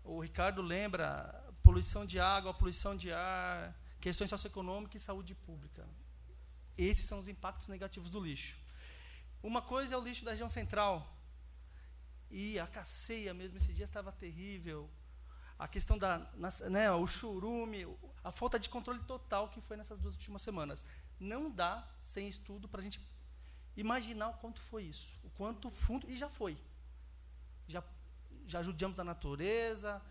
O Ricardo lembra poluição de água, poluição de ar, questões socioeconômicas e saúde pública. Esses são os impactos negativos do lixo. Uma coisa é o lixo da região central. E a caceia mesmo, esses dias estava terrível. A questão o churume, a falta de controle total que foi nessas 2 últimas semanas. Não dá, sem estudo, para a gente imaginar o quanto foi isso. O quanto fundo, e já foi. Já judiamos da natureza,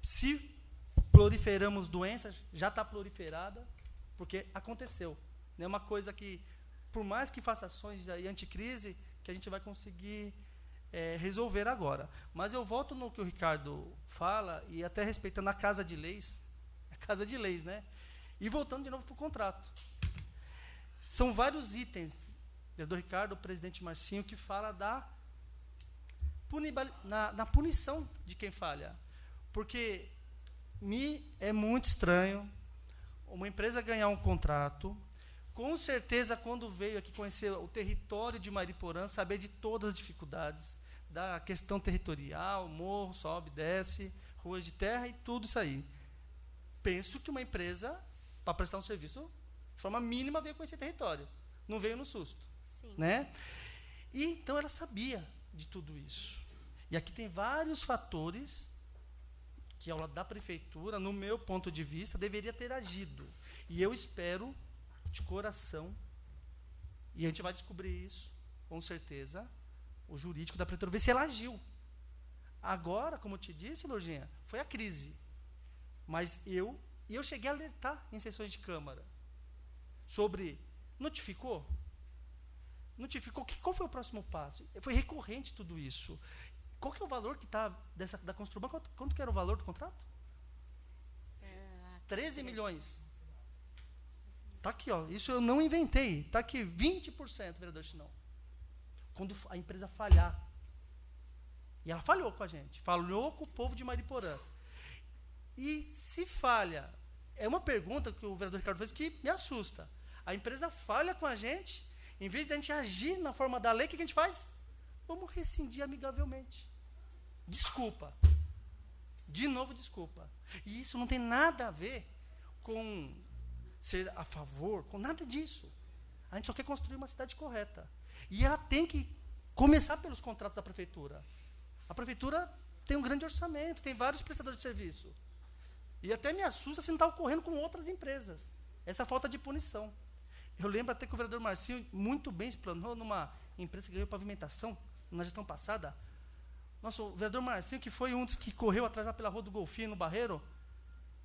se proliferamos doenças, já está proliferada, porque aconteceu. Não é uma coisa que, por mais que faça ações aí anticrise, que a gente vai conseguir resolver agora. Mas eu volto no que o Ricardo fala, e até respeitando a Casa de Leis, né? E voltando de novo para o contrato. São vários itens, vereador Ricardo, o presidente Marcinho, que fala na punição de quem falha. Porque me é muito estranho uma empresa ganhar um contrato, com certeza, quando veio aqui conhecer o território de Mariporã, saber de todas as dificuldades, da questão territorial, morro, sobe, desce, ruas de terra e tudo isso aí. Penso que uma empresa, para prestar um serviço, de forma mínima, veio conhecer território. Não veio no susto. Sim. Né? E, então, ela sabia de tudo isso. E aqui tem vários fatores que, ao lado da prefeitura, no meu ponto de vista, deveria ter agido. E eu espero, de coração, e a gente vai descobrir isso, com certeza, o jurídico da prefeitura, ver se ela agiu. Agora, como eu te disse, Lurdinha, foi a crise. Mas eu cheguei a alertar em sessões de Câmara sobre, notificou? Qual foi o próximo passo? Foi recorrente tudo isso. Qual que é o valor que está da Construban? Quanto que era o valor do contrato? 13 milhões. Está aqui, ó. Isso eu não inventei. Está aqui, 20%, vereador Chinão. Quando a empresa falhar. E ela falhou com a gente. Falhou com o povo de Mariporã. E se falha, é uma pergunta que o vereador Ricardo fez que me assusta. A empresa falha com a gente, em vez de a gente agir na forma da lei, o que a gente faz? Vamos rescindir amigavelmente. Desculpa. De novo, desculpa. E isso não tem nada a ver com ser a favor, com nada disso. A gente só quer construir uma cidade correta. E ela tem que começar pelos contratos da prefeitura. A prefeitura tem um grande orçamento, tem vários prestadores de serviço. E até me assusta se não está ocorrendo com outras empresas. Essa falta de punição. Eu lembro até que o vereador Marcinho muito bem explanou numa empresa que ganhou pavimentação, na gestão passada. Nossa, o vereador Marcinho, que foi um dos que correu atrás lá pela Rua do Golfinho, no Barreiro,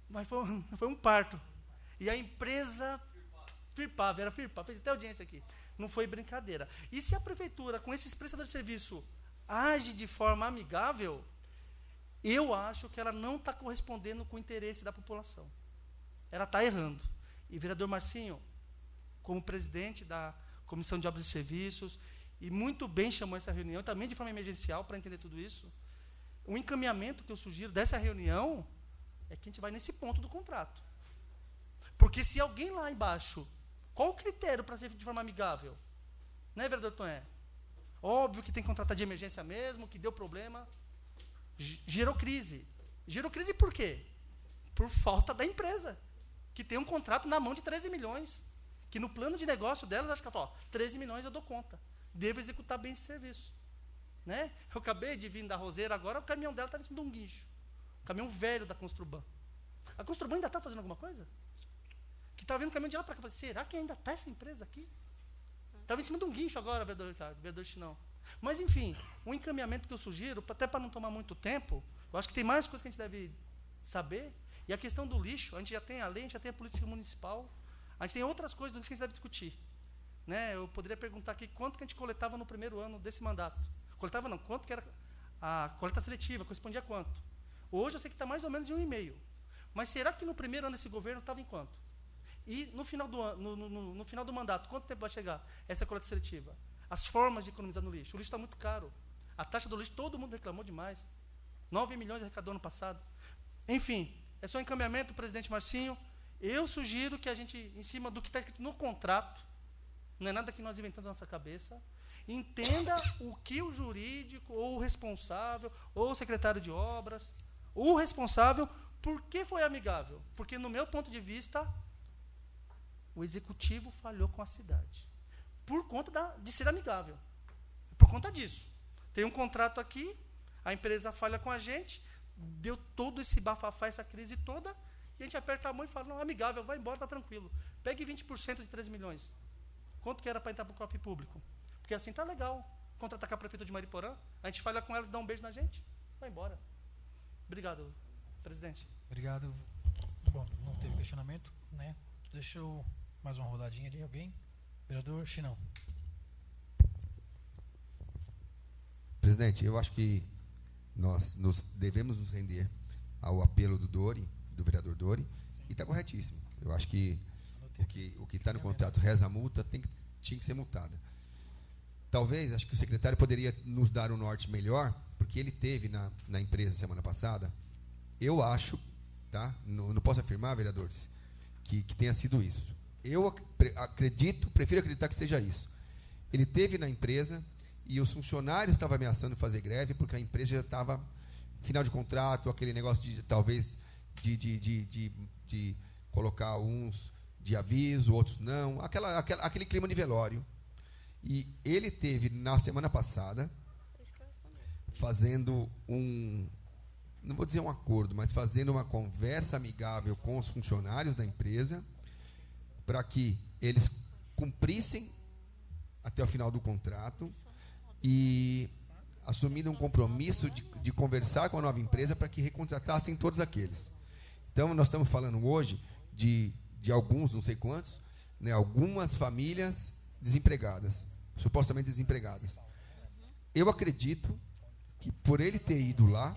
mas foi um parto. E a empresa firpava, fez até audiência aqui. Não foi brincadeira. E se a prefeitura, com esses prestadores de serviço, age de forma amigável, eu acho que ela não está correspondendo com o interesse da população. Ela está errando. E vereador Marcinho, como presidente da Comissão de Obras e Serviços, e muito bem chamou essa reunião, também de forma emergencial, para entender tudo isso, o encaminhamento que eu sugiro dessa reunião é que a gente vai nesse ponto do contrato. Porque se alguém lá embaixo, qual o critério para ser de forma amigável? Né, vereador Tonhé? Óbvio que tem que contratar de emergência mesmo, que deu problema. Gerou crise. Gerou crise por quê? Por falta da empresa, que tem um contrato na mão de 13 milhões, que no plano de negócio delas, acho que ela fala, 13 milhões eu dou conta, devo executar bem esse serviço. Né? Eu acabei de vir da Roseira agora, o caminhão dela está em cima de um guincho. Um caminhão velho da Construban. A Construban ainda está fazendo alguma coisa? Que estava vindo o caminhão de lá para cá. Falei, será que ainda está essa empresa aqui? Estava em cima de um guincho agora, vereador Ricardo, vereador Chinão. Mas, enfim, um encaminhamento que eu sugiro, até para não tomar muito tempo, eu acho que tem mais coisas que a gente deve saber. E a questão do lixo, a gente já tem a lei, a gente já tem a política municipal, a gente tem outras coisas do lixo que a gente deve discutir. Né? Eu poderia perguntar aqui quanto que a gente coletava no primeiro ano desse mandato. Coletava não, quanto que era a coleta seletiva, correspondia a quanto? Hoje eu sei que está mais ou menos em 1,5. Mas será que no primeiro ano desse governo estava em quanto? E no final do ano, no final do mandato, quanto tempo vai chegar essa coleta seletiva? As formas de economizar no lixo. O lixo está muito caro. A taxa do lixo, todo mundo reclamou demais. 9 milhões arrecadou ano passado. Enfim, é só encaminhamento, presidente Marcinho. Eu sugiro que a gente, em cima do que está escrito no contrato, não é nada que nós inventamos na nossa cabeça, entenda o que o jurídico, ou o responsável, ou o secretário de obras, o responsável, por que foi amigável? Porque, no meu ponto de vista, o executivo falhou com a cidade. Por conta de ser amigável. Por conta disso. Tem um contrato aqui, a empresa falha com a gente, deu todo esse bafafá, essa crise toda, e a gente aperta a mão e fala, não, amigável, vai embora, está tranquilo. Pegue 20% de 13 milhões. Quanto que era para entrar para o cofre público? Porque assim está legal. Contratar com a prefeitura de Mariporã, a gente falha com ela, dá um beijo na gente, vai embora. Obrigado, presidente. Obrigado. Bom, não teve questionamento, né? Deixa eu mais uma rodadinha de alguém. Vereador Chinão. Presidente, eu acho que nós devemos nos render ao apelo do vereador Dori, e está corretíssimo. Eu acho que o que está no contrato reza a multa, tinha que ser multada. Talvez, acho que o secretário poderia nos dar um norte melhor, porque ele teve na empresa semana passada. Eu acho, tá? Não posso afirmar, vereadores, que tenha sido isso. Eu prefiro acreditar que seja isso. Ele teve na empresa e os funcionários estavam ameaçando fazer greve porque a empresa já estava final de contrato, aquele negócio de talvez de colocar uns de aviso, outros não, aquele clima de velório. E ele teve na semana passada fazendo não vou dizer um acordo, mas fazendo uma conversa amigável com os funcionários da empresa para que eles cumprissem até o final do contrato e assumindo um compromisso de conversar com a nova empresa para que recontratassem todos aqueles. Então, nós estamos falando hoje de alguns, não sei quantos, né, algumas famílias desempregadas, supostamente desempregadas. Eu acredito que por ele ter ido lá,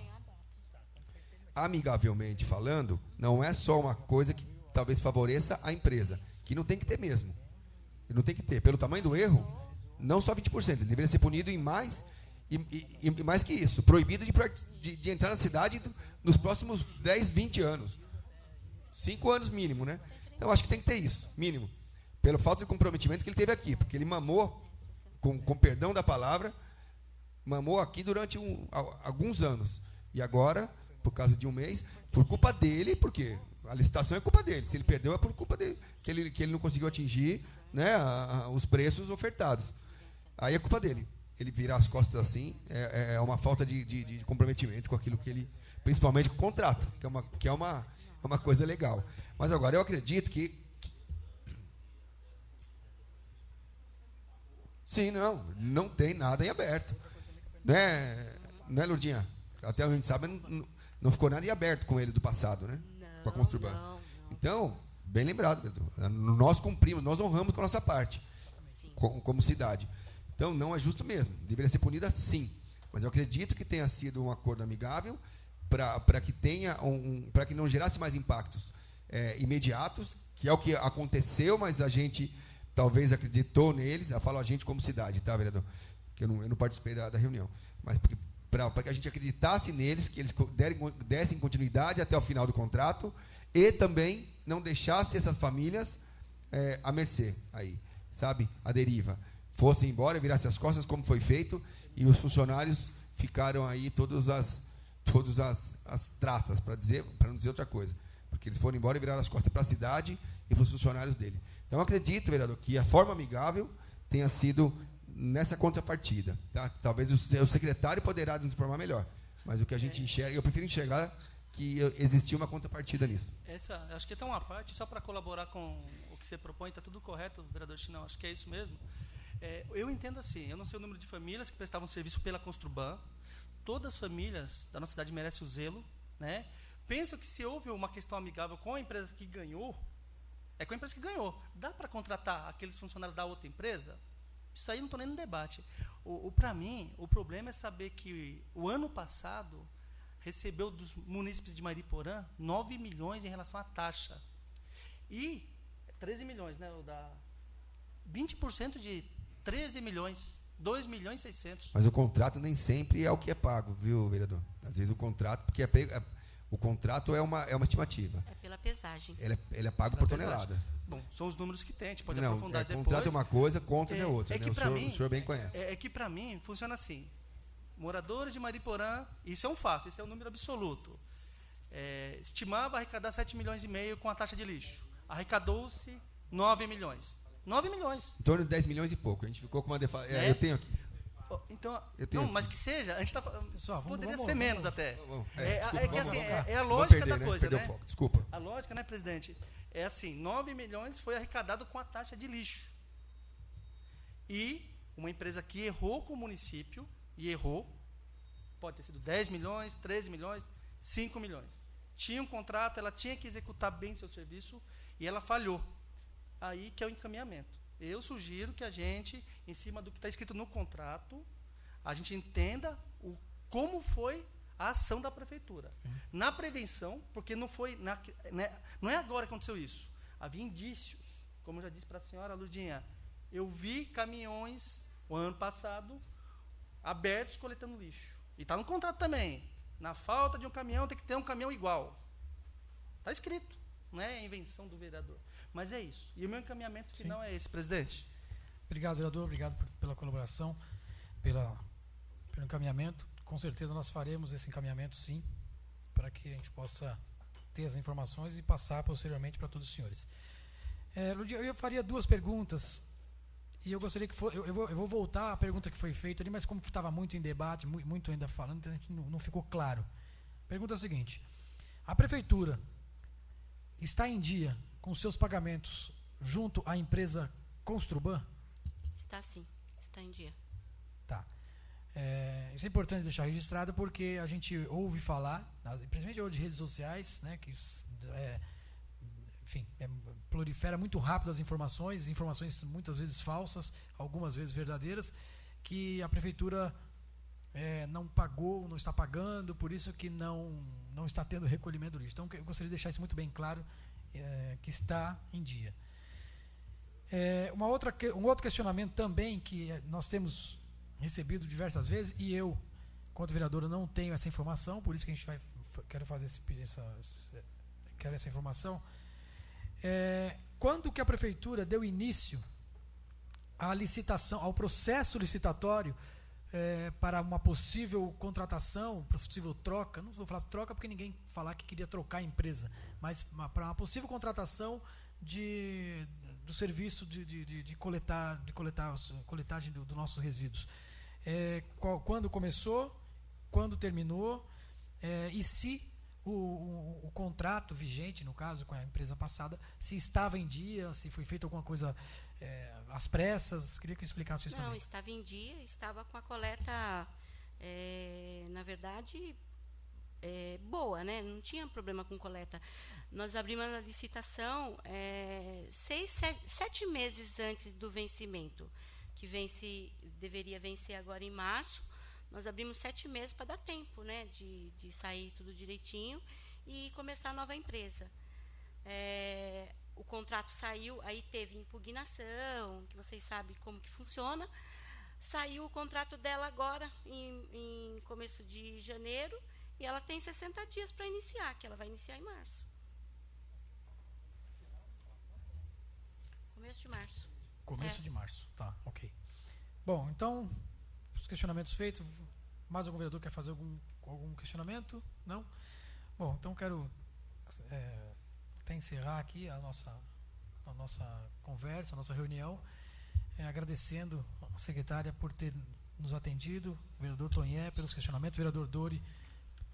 amigavelmente falando, não é só uma coisa que talvez favoreça a empresa, que não tem que ter mesmo. Ele não tem que ter. Pelo tamanho do erro, não só 20%. Ele deveria ser punido em mais, e mais que isso. Proibido de entrar na cidade nos próximos 10, 20 anos. 5 anos mínimo, né? Então, acho que tem que ter isso, mínimo. Pelo falta de comprometimento que ele teve aqui. Porque ele mamou, com perdão da palavra, mamou aqui durante alguns anos. E agora, por causa de um mês, por culpa dele, porque a licitação é culpa dele. Se ele perdeu, é por culpa dele, que ele não conseguiu atingir, né, os preços ofertados. Aí é culpa dele. Ele virar as costas assim é uma falta de comprometimento com aquilo que ele, principalmente com o contrato, que é uma coisa legal. Mas agora eu acredito que sim, não tem nada em aberto. Não é, Lourdinha? Até a gente sabe, não ficou nada em aberto com ele do passado, né? Não, com a Construban. não. Então, bem lembrado, Pedro. Nós cumprimos, nós honramos com a nossa parte, como cidade. Então, não é justo mesmo. Deveria ser punida, sim. Mas eu acredito que tenha sido um acordo amigável para que tenha para que não gerasse mais impactos imediatos, que é o que aconteceu, mas a gente talvez acreditou neles. Eu falo a gente como cidade, tá, vereador? Porque eu não participei da reunião. Mas para que a gente acreditasse neles, que eles dessem continuidade até o final do contrato e também não deixasse essas famílias à mercê, aí, sabe, à deriva. Fossem embora, virassem as costas, como foi feito, e os funcionários ficaram aí todas as traças, para não dizer outra coisa. Porque eles foram embora e viraram as costas para a cidade e para os funcionários dele. Então, eu acredito, vereador, que a forma amigável tenha sido nessa contrapartida. Tá? Talvez o secretário poderá nos informar melhor, mas o que a gente enxerga, eu prefiro enxergar que existia uma contrapartida nisso. Acho que tem uma parte, só para colaborar com o que você propõe, está tudo correto, vereador Chinão, acho que é isso mesmo. Eu entendo assim, eu não sei o número de famílias que prestavam serviço pela Construban, todas as famílias da nossa cidade merecem o zelo, né? Penso que se houve uma questão amigável com a empresa que ganhou, é com a empresa que ganhou. Dá para contratar aqueles funcionários da outra empresa? Isso aí não estou nem no debate. Para mim, o problema é saber que o ano passado recebeu dos munícipes de Mariporã 9 milhões em relação à taxa. E 13 milhões, né? 20% de 13 milhões, 2 milhões e 600. Mas o contrato nem sempre é o que é pago, viu, vereador? Às vezes o contrato, porque o contrato é uma estimativa. É pela pesagem. Ele é pago por tonelada. Bom, são os números que tem, a gente pode aprofundar depois. Contrato é uma coisa, contas é outra. Né? O senhor bem conhece. É que, para mim, funciona assim. Moradores de Mariporã, isso é um fato, isso é um número absoluto. Estimava arrecadar 7 milhões e meio com a taxa de lixo. Arrecadou-se 9 milhões. 9 milhões. Em torno de 10 milhões e pouco. A gente ficou com uma eu tenho aqui. Então, aqui. Mas que seja, a gente está falando. Poderia ser menos até. É a lógica da coisa, perdeu né? o foco. Desculpa. A lógica, né, presidente? É assim, 9 milhões foi arrecadado com a taxa de lixo. E uma empresa que errou com o município, pode ter sido 10 milhões, 13 milhões, 5 milhões. Tinha um contrato, ela tinha que executar bem seu serviço e ela falhou. Aí que é o encaminhamento. Eu sugiro que a gente, em cima do que está escrito no contrato, a gente entenda como foi a ação da prefeitura. Na prevenção, porque não foi, não é agora que aconteceu isso. Havia indícios, como eu já disse para a senhora Lurdinha, eu vi caminhões, o ano passado, abertos coletando lixo. E está no contrato também. Na falta de um caminhão, tem que ter um caminhão igual. Está escrito, não é invenção do vereador. Mas é isso. E o meu encaminhamento final é esse, presidente. Obrigado, vereador. Obrigado pela colaboração, pelo encaminhamento. Com certeza nós faremos esse encaminhamento, sim, para que a gente possa ter as informações e passar posteriormente para todos os senhores. Eu faria 2 perguntas, e eu gostaria que eu vou voltar à pergunta que foi feita ali, mas como estava muito em debate, muito ainda falando, então a gente não ficou claro. A pergunta é a seguinte: a prefeitura está em dia com seus pagamentos junto à empresa Construban? Está sim, está em dia. Tá. Isso é importante deixar registrado, porque a gente ouve falar, principalmente hoje de redes sociais, né, que prolifera muito rápido as informações muitas vezes falsas, algumas vezes verdadeiras, que a prefeitura não pagou, não está pagando, por isso que não está tendo recolhimento do lixo. Então, eu gostaria de deixar isso muito bem claro, que está em dia. Um outro questionamento também que nós temos recebido diversas vezes, e eu, enquanto vereador, não tenho essa informação, por isso que a gente quero fazer quero essa informação. Quando que a prefeitura deu início à licitação, ao processo licitatório para uma possível contratação, possível troca? Não vou falar troca porque ninguém falar que queria trocar a empresa, mas para uma possível contratação do serviço de coletagem dos nossos resíduos. Quando começou, quando terminou, e se o contrato vigente, no caso, com a empresa passada, se estava em dia, se foi feita alguma coisa às pressas. Queria que eu explicasse isso também. Não, estava em dia, estava com a coleta, na verdade, boa, né? Não tinha problema com coleta. Nós abrimos a licitação 7 meses antes do vencimento, que deveria vencer agora em março. Nós abrimos 7 meses para dar tempo, né, de sair tudo direitinho e começar a nova empresa. O contrato saiu, aí teve impugnação, que vocês sabem como que funciona. Saiu o contrato dela agora, em começo de janeiro, e ela tem 60 dias para iniciar, que ela vai iniciar em março. Começo de março. Começo de março, tá, ok. Bom, então, os questionamentos feitos, mais algum vereador quer fazer algum questionamento? Não? Bom, então quero até encerrar aqui a nossa conversa, a nossa reunião, agradecendo a secretária por ter nos atendido, o vereador Tonhé pelos questionamentos, o vereador Dori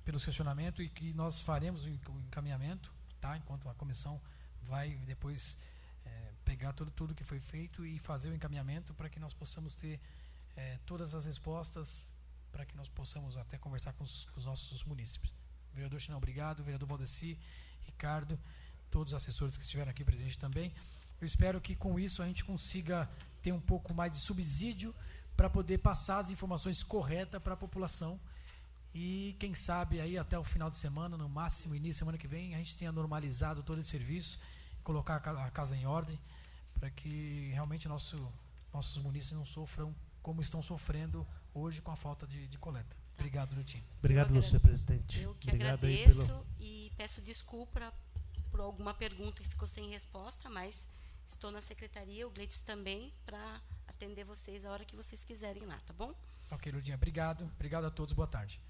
pelos questionamentos, e que nós faremos o encaminhamento, tá? Enquanto a comissão vai depois pegar tudo que foi feito e fazer o encaminhamento para que nós possamos ter todas as respostas, para que nós possamos até conversar com os nossos munícipes. Vereador Chinão, obrigado. Vereador Valdeci, Ricardo, todos os assessores que estiveram aqui presentes também. Eu espero que com isso a gente consiga ter um pouco mais de subsídio para poder passar as informações corretas para a população, e quem sabe aí até o final de semana, no máximo início de semana que vem, a gente tenha normalizado todo esse serviço, colocar a casa em ordem, para que realmente nossos munícipes não sofram como estão sofrendo hoje com a falta de coleta. Obrigado, Lutinho. Obrigado você, presidente. Eu que Obrigado agradeço e peço desculpa por alguma pergunta que ficou sem resposta, mas estou na secretaria, o Gleitos também, para atender vocês a hora que vocês quiserem lá, tá bom? Ok, Ludinha, obrigado. Obrigado a todos, boa tarde.